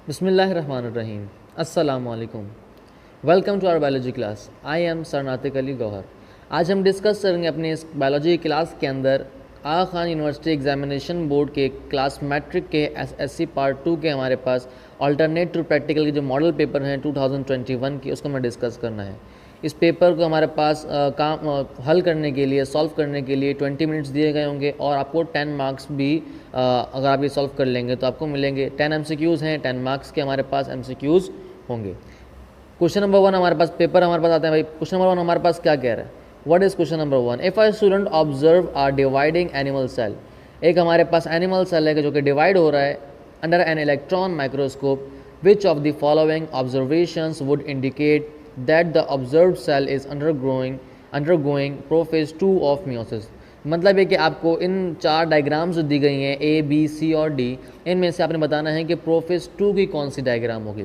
बिस्मिल्लाहिर्रहमानिर्रहीम। अस्सलामुअलैकुम। Welcome to our biology class. I am sir Natiq Ali Gauhar. आज हम डिस्कस करेंगे अपने इस बायोलॉजी क्लास के अंदर आगा खान यूनिवर्सिटी एग्जामिनेशन बोर्ड के क्लास मैट्रिक के एसएससी पार्ट 2 के हमारे पास अल्टरनेट टू प्रैक्टिकल के जो मॉडल पेपर हैं 2021 की, उसको हमें डिस्कस करना है। इस पेपर को हमारे पास हल करने के लिए, सॉल्व करने के लिए 20 मिनट्स दिए गए होंगे और आपको 10 मार्क्स भी अगर आप ये सॉल्व कर लेंगे तो आपको मिलेंगे। 10 एमसीक्यूज़ हैं, 10 मार्क्स के हमारे पास एमसीक्यूज़ होंगे। क्वेश्चन नंबर 1 हमारे पास पेपर हमारे पास आते हैं भाई। क्वेश्चन नंबर 1 हमारे पास क्या कह रहा है? What is question number 1? If I student observe are dividing animal cell. एक हमारे पास एनिमल सेल है जो कि डिवाइड हो रहा है under an electron microscope. Which of the following observations would indicate that the observed cell is undergoing prophase 2 of meiosis। मतलब है कि आपको इन 4 डायग्राम्स जो दी गई हैं A, B, C और D, इनमें से आपने बताना है कि प्रोफेस 2 की कौन सी डायग्राम होगी।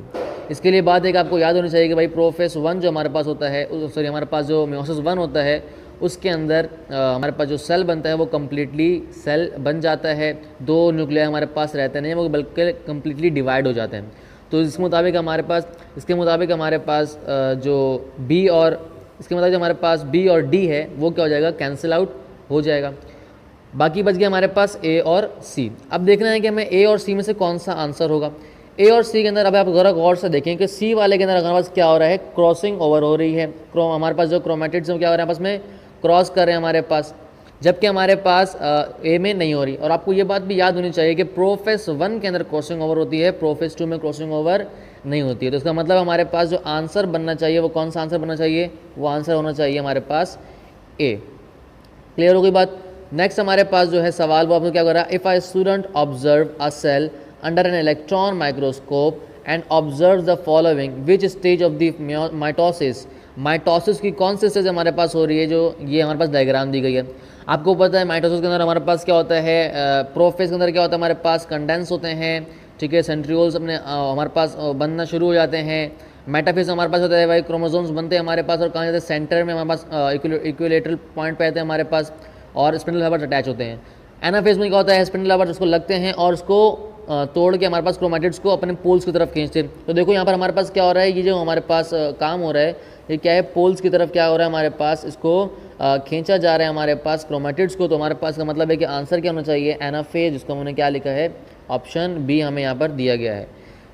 इसके लिए बात एक आपको याद होनी चाहिए कि भाई प्रोफेस 1 जो हमारे पास होता है, सॉरी हमारे पास जो meiosis 1 होता है उसके अंदर हमारे पास जो सेल बनता है वो कम्प्लीटली सेल बन जाता है। 2 न्यूक्लियाई हमारे पास रहते नहीं, वो बल्कि कम्प्लीटली डिवाइड हो जाते हैं। तो इसके मुताबिक हमारे पास जो बी और इसके मुताबिक हमारे पास बी और डी है वो क्या हो जाएगा? कैंसिल आउट हो जाएगा। बाकी बच गया हमारे पास ए और सी। अब देखना है कि हमें ए और सी में से कौन सा आंसर होगा। ए और सी के अंदर अब आप ज़रा गौर से देखें कि सी वाले के अंदर हमारे पास क्या हो रहा है? क्रॉसिंग ओवर हो रही है। हमारे पास जो क्रोमेटिड्स हैं क्या हो रहा है? आपस में क्रॉस कर रहे हैं हमारे पास, जबकि हमारे पास ए में नहीं हो रही। और आपको ये बात भी याद होनी चाहिए कि प्रोफेस 1 के अंदर क्रॉसिंग ओवर होती है, प्रोफेस 2 में क्रॉसिंग ओवर नहीं होती है। तो इसका मतलब हमारे पास जो आंसर बनना चाहिए वो कौन सा आंसर बनना चाहिए? वो आंसर होना चाहिए हमारे पास ए। क्लियर हो गई बात? नेक्स्ट हमारे पास जो है सवाल वो आपको क्या कर रहा है? If I student observe a cell under an electron microscope and observe the following, which stage of the mitosis की कौन सी स्टेज हमारे पास हो रही है? जो ये हमारे पास डायग्राम दी गई है। आपको पता है माइटोसिस के अंदर हमारे पास क्या होता है? प्रोफेस के अंदर क्या होता है? हमारे पास कंडेंस होते हैं, ठीक है, सेंट्रियोल्स अपने हमारे पास बनना शुरू हो जाते हैं। मेटाफेज हमारे पास होता है भाई, क्रोमोसोम्स बनते हैं हमारे पास और कहाँ जाते हैं? सेंटर में हमारे पास इक्विलेटरल पॉइंट पे आते हैं हमारे पास और स्पिंडल फाइबर्स अटैच होते हैं। एनाफेज में क्या होता है? स्पिंडल फाइबर्स उसको लगते हैं और उसको तोड़ के हमारे पास क्रोमेटिड्स को अपने पोल्स की तरफ खींचते हैं। तो देखो यहाँ पर हमारे पास क्या हो रहा है? ये जो हमारे पास काम हो रहा है ये क्या है? पोल्स की तरफ क्या हो रहा है? हमारे पास इसको खींचा जा रहा है हमारे पास क्रोमेटिड्स को। तो हमारे पास का मतलब है कि आंसर क्या होना चाहिए? एनाफेज, जिसको हमने क्या लिखा है? ऑप्शन बी हमें यहाँ पर दिया गया है।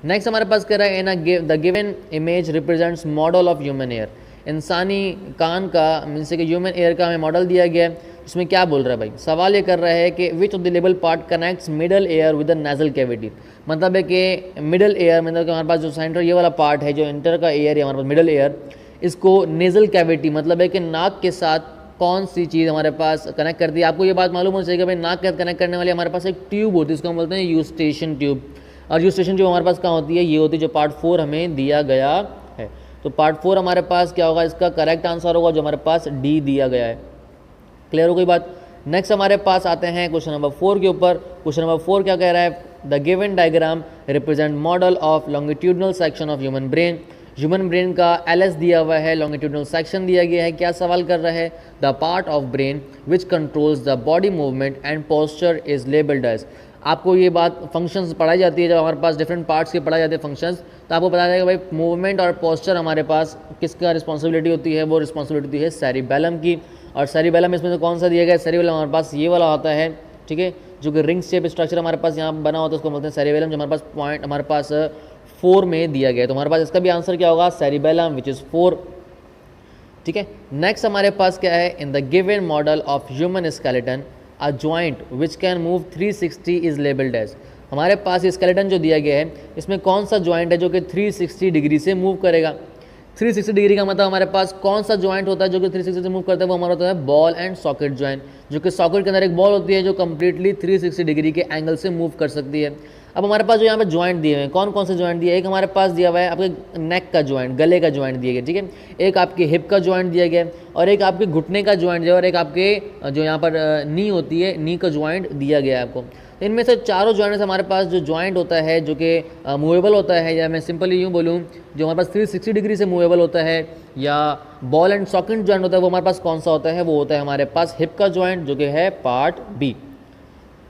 नेक्स्ट हमारे पास कह रहा है the given image represents model of human air. इंसानी कान का मीन्स कि ह्यूमन एयर का हमें मॉडल दिया गया है। इसमें क्या बोल रहा है भाई? सवाल ये कर रहा है कि which of the label part connects middle air with the nasal cavity. मतलब है कि मिडल एयर मतलब कि हमारे पास जो सेंटर ये वाला पार्ट है, जो इंटर का एयर है हमारे पास मिडल एयर, इसको नेजल कैविटी मतलब है कि नाक के साथ कौन सी चीज़ हमारे पास कनेक्ट करती है। आपको ये बात मालूम होनी चाहिए कि भाई नाक के साथ कनेक्ट करने वाली हमारे पास एक ट्यूब होती है, इसको हम बोलते हैं यूस्टेशन ट्यूब। और यूस्टेशन ट्यूब हमारे पास कहाँ होती है? ये होती है जो पार्ट 4 हमें दिया गया है। तो पार्ट 4 हमारे पास क्या होगा? इसका करेक्ट आंसर होगा जो हमारे पास डी दिया गया है। क्लियर हो गई बात? नेक्स्ट हमारे पास आते हैं क्वेश्चन नंबर 4 के ऊपर। क्वेश्चन नंबर 4 क्या कह रहा है? The given diagram represent model of longitudinal section of human brain. Human brain का एलएस दिया हुआ है, लॉन्गिट्यूडनल सेक्शन दिया गया है। क्या सवाल कर रहा है? The part of brain which controls the body movement and posture is labelled as. आपको ये बात फंक्शंस पढ़ाई जाती है, जब हमारे पास डिफरेंट पार्ट्स के पढ़ाए जाते हैं फंक्शंस, तो आपको पता जाएगा भाई मूवमेंट और पोस्चर हमारे पास किसका रिस्पॉन्सिबिलिटी होती है? वो रिस्पॉन्सिबिलिटी है सेरिबेलम की। और सेरिबेलम इसमें से कौन सा दिया गया है? सेरिबेलम हमारे पास ये वाला होता है, ठीक है, जो कि रिंग शेप स्ट्रक्चर हमारे पास यहाँ बना होता है, उसको बोलते हैं सेरिबेलम, जो हमारे पास पॉइंट हमारे पास 4 में दिया गया है। तो हमारे पास इसका भी आंसर क्या होगा? Cerebellum which is 4। ठीक है। नेक्स्ट हमारे पास क्या है? In the given model of human skeleton a joint which can move 360 is labelled as. हमारे पास स्केलेटन जो दिया गया है इसमें कौन सा जॉइंट है जो कि 360 डिग्री से मूव करेगा? 360 डिग्री का मतलब हमारे पास कौन सा जॉइंट होता है जो कि 360 से मूव करता है? वो हमारा होता है बॉल एंड सॉकेट जॉइंट, जो कि सॉकेट के अंदर एक बॉल होती है जो कम्प्लीटली 360 डिग्री के एंगल से मूव कर सकती है। अब हमारे पास जो यहाँ पे जॉइंट दिए हुए हैं, कौन कौन से जॉइंट दिए? एक हमारे पास दिया हुआ है आपके नेक का जॉइंट, गले का जॉइंट दिया गया, ठीक है। एक आपके हिप का जॉइंट दिया गया और एक आपके घुटने का जॉइंट दिया और एक आपके जो यहाँ पर नी होती है, नी का जॉइंट दिया गया है आपको। इनमें से चारों जॉइंट से हमारे पास जो जॉइंट होता है जो कि मूवेबल होता है, या मैं सिंपली यूँ बोलूँ जो हमारे पास 360 डिग्री से मूवेबल होता है, या बॉल एंड सॉकेट जॉइंट होता है, वो हमारे पास कौन सा होता है? वो होता है हमारे पास हिप का जॉइंट, जो कि है पार्ट बी।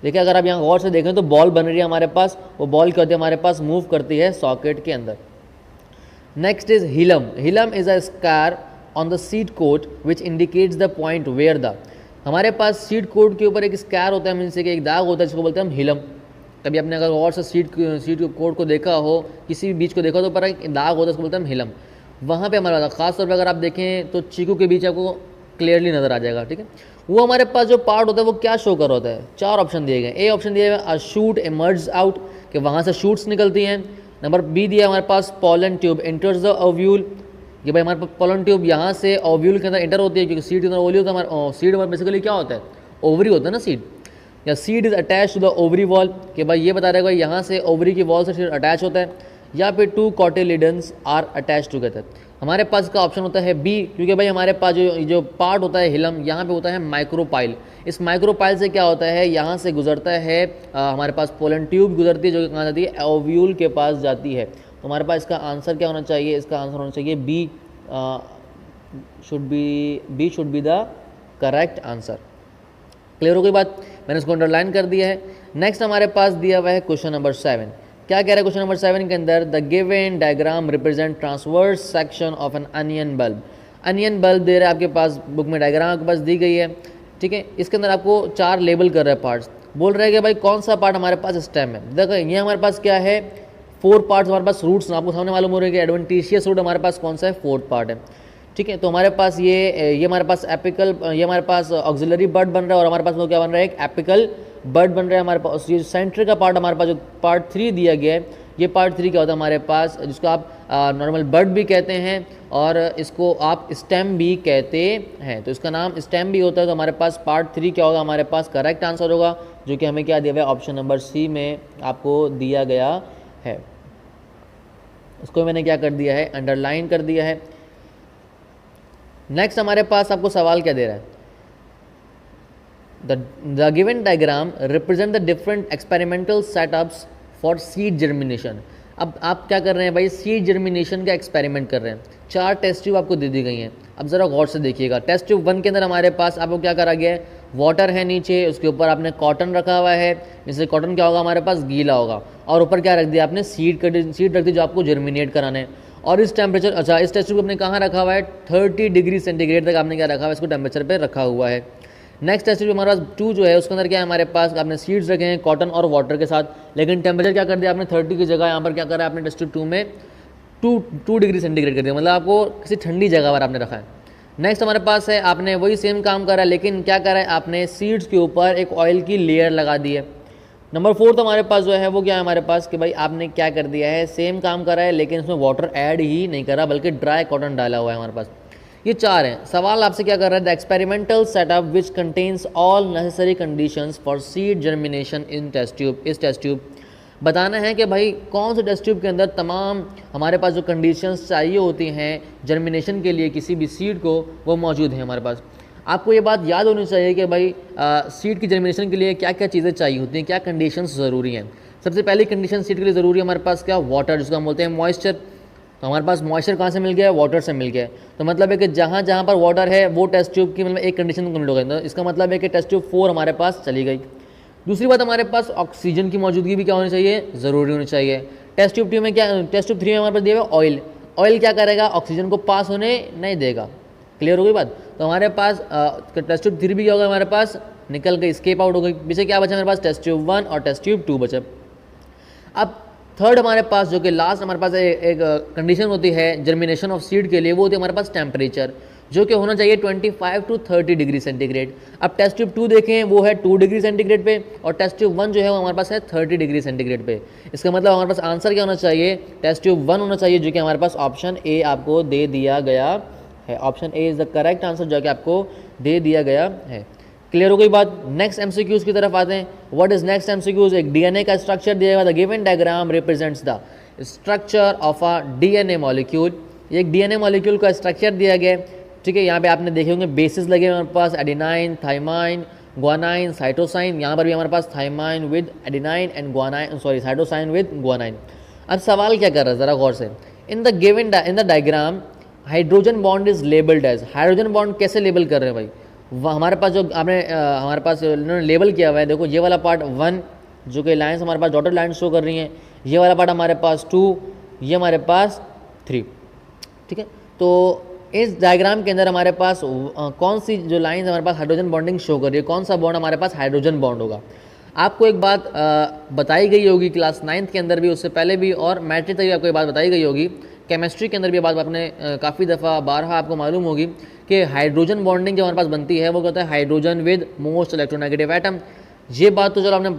देखिए अगर आप यहाँ गौर से देखें तो बॉल बन रही है हमारे पास, वो बॉल क्या होती है हमारे पास, मूव करती है सॉकेट के अंदर। Next is hilum. Hilum is a scar on the seed coat which indicates the point where the, हमारे पास सीट कोट के ऊपर एक स्कार होता है, मीन्स कि एक दाग होता है जिसको बोलते हैं हम हिलम। कभी आपने अगर और से सीट कोट को देखा हो, किसी भी बीच को देखा हो तो पर एक दाग होता है, उसको बोलते हैं हम हिलम। वहाँ पे हमारा खास तौर पे अगर आप देखें तो चीकू के बीच आपको क्लियरली नज़र आ जाएगा, ठीक है। वो हमारे पास जो पार्ट होता है वो क्या शो कर होता है, 4 ऑप्शन दिए गए। ए ऑप्शन दिया है शूट इमर्ज आउट, कि वहाँ से शूट्स निकलती हैं। नंबर बी दिया हमारे पास pollen tube enters the ovule, कि भाई हमारे पास पोलन ट्यूब यहाँ से ओव्यूल के अंदर एंटर होती है, क्योंकि सीड के अंदर ओव्यूल होता है हमारा, सीड हमारा बेसिकली क्या होता है, ओवरी होता है ना सीड। या seed is attach to the ovary wall, कि भाई ये बता रहा है भाई यहाँ से ओवरी की वॉल से सीड अटैच होता है। या फिर 2 कॉटिलिडन्स आर अटैच टुगेदर, हमारे पास का ऑप्शन होता है बी, क्योंकि भाई हमारे पास जो पार्ट होता है हिलम, यहाँ पे होता है माइक्रोपाइल। इस माइक्रोपाइल से क्या होता है, यहाँ से गुजरता है हमारे पास पोलन ट्यूब गुजरती है, जो कि कहाँ जाती है, ओव्यूल के पास जाती है। तो हमारे पास इसका आंसर क्या होना चाहिए, इसका आंसर होना चाहिए B, should be the correct answer. Clear हो गई बात, मैंने इसको अंडरलाइन कर दिया है। नेक्स्ट हमारे पास दिया हुआ है क्वेश्चन नंबर 7। क्या कह रहा है क्वेश्चन नंबर 7 के अंदर, the given diagram represent transverse section of an onion bulb. Onion bulb दे रहा है आपके पास, बुक में डायग्राम आपके पास दी गई है, ठीक है। इसके अंदर आपको 4 लेबल कर रहा है पार्ट्स, बोल रहा है कि भाई कौन सा पार्ट हमारे पास स्टेम है। देखो ये हमारे पास क्या है, 4 पार्ट्स हमारे पास रूट्स, आपको सामने मालूम हो रहा है कि एडवेंटिशियस रूट हमारे पास कौन सा है, 4th पार्ट है, ठीक है। तो हमारे पास ये हमारे पास एपिकल, ये हमारे पास ऑक्सिलरी बर्ड बन रहा है, और हमारे पास वो क्या बन रहा है, एक एपिकल बर्ड बन रहा है हमारे पास। ये सेंटर का पार्ट हमारे पास जो पार्ट 3 दिया गया है, ये पार्ट 3 क्या होता है हमारे पास, जिसको आप नॉर्मल बर्ड भी कहते हैं और इसको आप स्टेम भी कहते हैं, तो इसका नाम स्टेम भी होता है। तो हमारे पास पार्ट 3 क्या होगा, हमारे पास करेक्ट आंसर होगा, जो कि हमें क्या दिया हुआ है, ऑप्शन नंबर सी में आपको दिया गया है। इसको मैंने क्या कर दिया है, अंडरलाइन कर दिया है। नेक्स्ट हमारे पास आपको सवाल क्या दे रहा है, the given diagram represent the different experimental setups for seed germination. अब आप क्या कर रहे हैं भाई, सीड जर्मिनेशन का एक्सपेरिमेंट कर रहे हैं। 4 टेस्ट ट्यूब आपको दे दी गई हैं, अब ज़रा गौर से देखिएगा। टेस्ट ट्यूब 1 के अंदर हमारे पास आपको क्या करा गया है, वाटर है नीचे, उसके ऊपर आपने कॉटन रखा हुआ है, जैसे कॉटन क्या होगा हमारे पास, गीला होगा, और ऊपर क्या रख दिया आपने, सीड रख दी जो आपको जर्मिनेट कराना है। और इस टेम्परेचर, अच्छा इस टेस्ट ट्यूब को आपने कहाँ रखा हुआ है, 30 डिग्री सेंटीग्रेड तक आपने क्या रखा हुआ है, इसको टेम्परेचर पर रखा हुआ है। नेक्स्ट टेस्ट ट्यूब हमारे पास 2 जो है, उसके अंदर क्या है हमारे पास, आपने सीड्स रखे हैं कॉटन और वाटर के साथ, लेकिन टेम्परेचर क्या कर दिया आपने, 30 की जगह यहाँ पर क्या करा है आपने टेस्ट ट्यूब 2 में 2 डिग्री सेंटीग्रेड कर दिया, मतलब आपको किसी ठंडी जगह पर आपने रखा है। नेक्स्ट हमारे पास है, आपने वही सेम काम करा है, लेकिन क्या करा है आपने, सीड्स के ऊपर एक ऑयल की लेयर लगा दी है। नंबर 4 हमारे पास जो है वो क्या है हमारे पास, कि भाई आपने क्या कर दिया है, सेम काम करा है, लेकिन इसमें वाटर ऐड ही नहीं करा, बल्कि ड्राई कॉटन डाला हुआ है हमारे पास। ये 4 हैं। सवाल आपसे क्या कर रहा है, the experimental setup which contains all necessary conditions for seed germination in test tube. इस टेस्ट ट्यूब बताना है कि भाई कौन से टेस्ट ट्यूब के अंदर तमाम हमारे पास जो कंडीशंस चाहिए होती हैं जर्मिनेशन के लिए किसी भी सीड को, वो मौजूद हैं हमारे पास। आपको ये बात याद होनी चाहिए कि भाई सीड की जर्मिनेशन के लिए क्या क्या चीज़ें चाहिए होती हैं, क्या कंडीशंस ज़रूरी हैं। सबसे पहली कंडीशन सीड के लिए ज़रूरी है हमारे पास क्या, वाटर, जिसको हम बोलते हैं मॉइस्चर। तो हमारे पास मॉइस्चर कहाँ से मिल गया है, वाटर से मिल गया है। तो मतलब है कि जहाँ जहाँ पर वाटर है वो टेस्ट ट्यूब की मतलब एक कंडीशन कंप्लीट हो गई। तो इसका मतलब है कि टेस्ट ट्यूब 4 हमारे पास चली गई। दूसरी बात, हमारे पास ऑक्सीजन की मौजूदगी भी क्या होनी चाहिए, ज़रूरी होनी चाहिए। टेस्ट ट्यूब 2 में क्या, टेस्ट ट्यूब 3 में हमारे पास दिया हुआ ऑयल। ऑयल क्या करेगा, ऑक्सीजन को पास होने नहीं देगा। क्लियर हो गई बात। तो हमारे पास टेस्ट ट्यूब 3 भी क्या होगा हमारे पास, निकल गई, स्केप आउट हो गई। पीछे क्या बचा हमारे पास, टेस्ट ट्यूब 1 और टेस्ट ट्यूब 2 बचे। अब थर्ड हमारे पास जो कि लास्ट हमारे पास एक कंडीशन होती है जर्मिनेशन ऑफ सीड के लिए, वो होती है हमारे पास टेम्परेचर, जो कि होना चाहिए 25 to 30 डिग्री सेंटीग्रेड। अब टेस्ट ट्यूब 2 देखें वो है 2 डिग्री सेंटीग्रेड पे, और टेस्ट ट्यूब 1 जो है वो हमारे पास है 30 डिग्री सेंटीग्रेड पे। इसका मतलब हमारे पास आंसर क्या होना चाहिए, टेस्ट ट्यूब 1 होना चाहिए, जो कि हमारे पास ऑप्शन ए आपको दे दिया गया है। Option A is the correct answer, जो कि आपको दे दिया गया है। क्लियर हो गई बात। नेक्स्ट एमसीक्यूज की तरफ आते हैं। व्हाट इज नेक्स्ट एमसीक्यूज, एक डीएनए का स्ट्रक्चर दिया हुआ, the given diagram represents the structure of a DNA molecule. एक डीएनए मॉलिक्यूल का स्ट्रक्चर दिया गया है, ठीक है। यहाँ पे आपने देखे होंगे बेसिस लगे हमारे पास, एडेनाइन, थाइमाइन, ग्वानाइन, साइटोसाइन। यहाँ पर भी हमारे पास thymine with adenine and guanine, sorry cytosine with guanine. अब सवाल क्या कर रहा है ज़रा गौर से, in the diagram hydrogen bond is labelled as. Hydrogen bond कैसे लेबल कर रहे हैं भाई, हमारे पास जो आपने हमारे पास इन्होंने लेबल किया हुआ है, देखो ये वाला पार्ट 1 जो कि लाइन्स हमारे पास डॉटेड लाइन शो कर रही हैं, ये वाला पार्ट हमारे पास 2, ये हमारे पास 3, ठीक है। तो इस डायग्राम के अंदर हमारे पास कौन सी जो लाइंस हमारे पास हाइड्रोजन बॉन्डिंग शो कर रही है, कौन सा बॉन्ड हमारे पास हाइड्रोजन बॉन्ड होगा। आपको एक बात बताई गई होगी क्लास 9th के अंदर भी, उससे पहले भी, और मैट्रिक तक भी आपको ये बात बताई गई होगी, केमिस्ट्री के अंदर भी ये बात आपने काफ़ी दफ़ा बारहा आपको मालूम होगी कि हाइड्रोजन बॉन्डिंग जो हमारे पास बनती है वो कहता है hydrogen with most electronegative atom. ये बात तो चलो आपने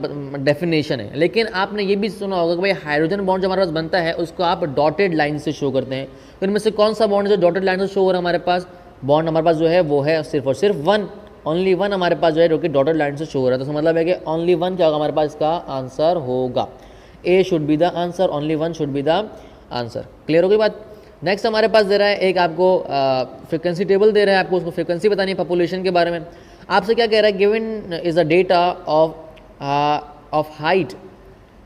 डेफिनेशन है, लेकिन आपने ये भी सुना होगा कि भाई हाइड्रोजन बॉन्ड जो हमारे पास बनता है उसको आप डॉटेड लाइन से शो करते हैं। तो इनमें से कौन सा बॉन्ड जो डॉटेड लाइन से शो हो रहा है हमारे पास, बॉन्ड हमारे पास जो है वो है सिर्फ और सिर्फ 1, ओनली 1 हमारे पास जो है जो कि डॉटेड लाइन से शो हो रहा है। तो इसका मतलब है कि ओनली 1 क्या होगा हमारे पास, इसका आंसर होगा A should be the answer, only 1 should be the answer. Clear हो गई बात। नेक्स्ट हमारे पास दे रहा है एक आपको फ्रिक्वेंसी टेबल दे रहा है, आपको उसको फ्रिक्वेंसी बतानी है पॉपुलेशन के बारे में। आपसे क्या कह रहा है, given is the data of height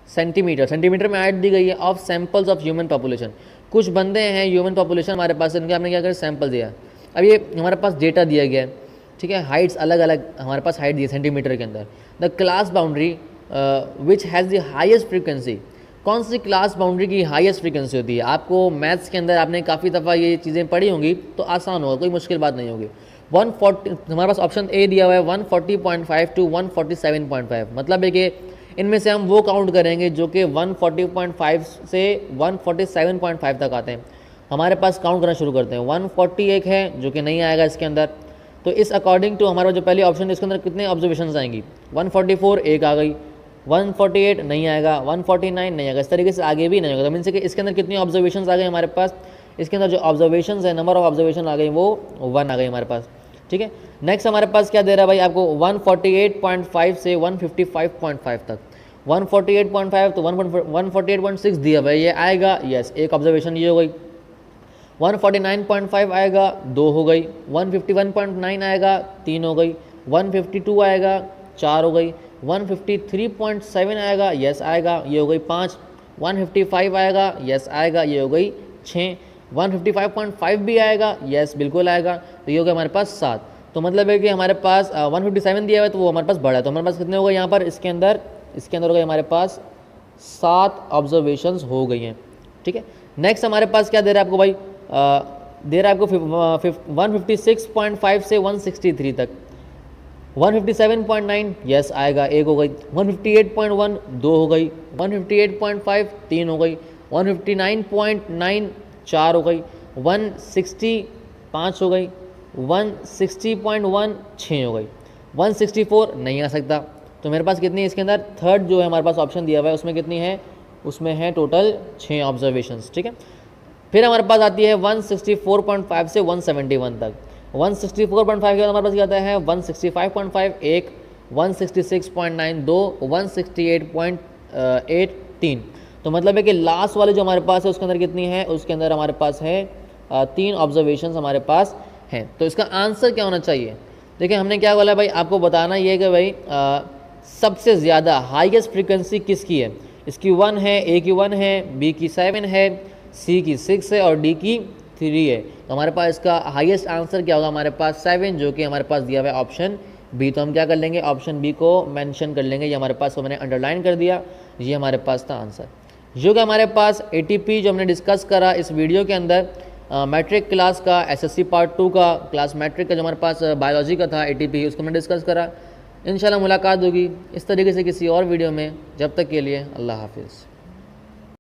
centimetre में हाइट दी गई है of samples of human population. कुछ बंदे हैं ह्यूमन पॉपुलेशन हमारे पास, इनके आपने क्या करा सैंपल दिया। अब ये हमारे पास डेटा दिया गया है, ठीक है, हाइट्स अलग अलग हमारे पास हाइट दी है सेंटीमीटर के अंदर। The class boundary which has the highest frequency, कौन सी क्लास बाउंड्री की हाईएस्ट फ्रीक्वेंसी होती है। आपको मैथ्स के अंदर आपने काफ़ी दफ़ा ये चीज़ें पढ़ी होंगी तो आसान होगा, कोई मुश्किल बात नहीं होगी। 140 हमारे पास ऑप्शन ए दिया हुआ है 140.5 टू 147.5, मतलब है कि इनमें से हम वो काउंट करेंगे जो कि 140.5 से 147.5 तक आते हैं। हमारे पास काउंट करना शुरू करते हैं। 140 एक है जो कि नहीं आएगा इसके अंदर, तो इस अकॉर्डिंग टू हमारा जो पहली ऑप्शन है इसके अंदर कितने ऑब्जर्वेशंस आएंगी, 144 एक आ गई, 148 नहीं आएगा, 149 नहीं आएगा, इस तरीके से आगे भी नहीं होगा। तो मीन से कि इसके अंदर कितनी ऑब्जर्वेशंस आ गई हमारे पास, इसके अंदर जो ऑब्जर्वेशंस है, नंबर ऑफ ऑब्जर्वेशन आ गई वो 1 आ गई हमारे पास, ठीक है। नेक्स्ट हमारे पास क्या दे रहा है भाई आपको 148.5 से 155.5 तक, 148.5 तो 148.6 दिया भाई, ये आएगा, यस एक ऑब्जर्वेशन ये हो गई। 149.5 आएगा, 2 हो गई। 151.9 आएगा, 3 हो गई। 152 आएगा, 4 हो गई। 153.7 आएगा, यस आएगा, ये हो गई 5। 155 आएगा, यस आएगा, ये हो गई 6। 155.5 भी आएगा, यस बिल्कुल आएगा, तो ये हो गया हमारे पास 7। तो मतलब है कि हमारे पास 157 दिया हुआ है तो वो हमारे पास बड़ा है, तो हमारे पास कितने हो गए यहाँ पर, इसके अंदर हो गए हमारे पास 7 ऑब्जर्वेशंस हो गई हैं, ठीक है। नेक्स्ट हमारे पास क्या दे रहा है आपको भाई, दे रहा है आपको 156.5 से 163 तक। 157.9 यस आएगा, एक हो गई। 158.1 2 हो गई। 158.5 3 हो गई। 159.9 4 हो गई। 160 5 हो गई। 160.1 6 हो गई। 164 नहीं आ सकता, तो मेरे पास कितनी है इसके अंदर, थर्ड जो है हमारे पास ऑप्शन दिया हुआ है उसमें कितनी है, उसमें है टोटल 6 ऑब्जर्वेशंस, ठीक है। फिर हमारे पास आती है 164.5 से 171 तक। 164.5 के बाद हमारे पास क्या आता है 165.5 1, 166.9 2, 168.8 3। तो मतलब है कि लास्ट वाले जो हमारे पास है उसके अंदर कितनी है, उसके अंदर हमारे पास है 3 ऑब्जर्वेशंस हमारे पास हैं। तो इसका आंसर क्या होना चाहिए, देखिए हमने क्या बोला भाई, आपको बताना ये कि भाई सबसे ज़्यादा हाईएस्ट फ्रीक्वेंसी किसकी है। इसकी 1 है, ए की 1 है, बी की 7 है, सी की 6 है और डी की 3 है। तो हमारे पास इसका हाईएस्ट आंसर क्या होगा, हमारे पास 7, जो कि हमारे पास दिया हुआ है ऑप्शन बी। तो हम क्या कर लेंगे, ऑप्शन बी को मेंशन कर लेंगे, ये हमारे पास को मैंने अंडरलाइन कर दिया, ये हमारे पास था आंसर। जो कि हमारे पास एटीपी जो हमने डिस्कस करा इस वीडियो के अंदर, मैट्रिक क्लास का, एसएससी पार्ट 2 का, क्लास मैट्रिक का जो हमारे पास बायोलॉजी का था एटीपी, उसको हमने डिस्कस करा। इंशाल्लाह मुलाकात होगी इस तरीके से किसी और वीडियो में, जब तक के लिए अल्लाह हाफिज़।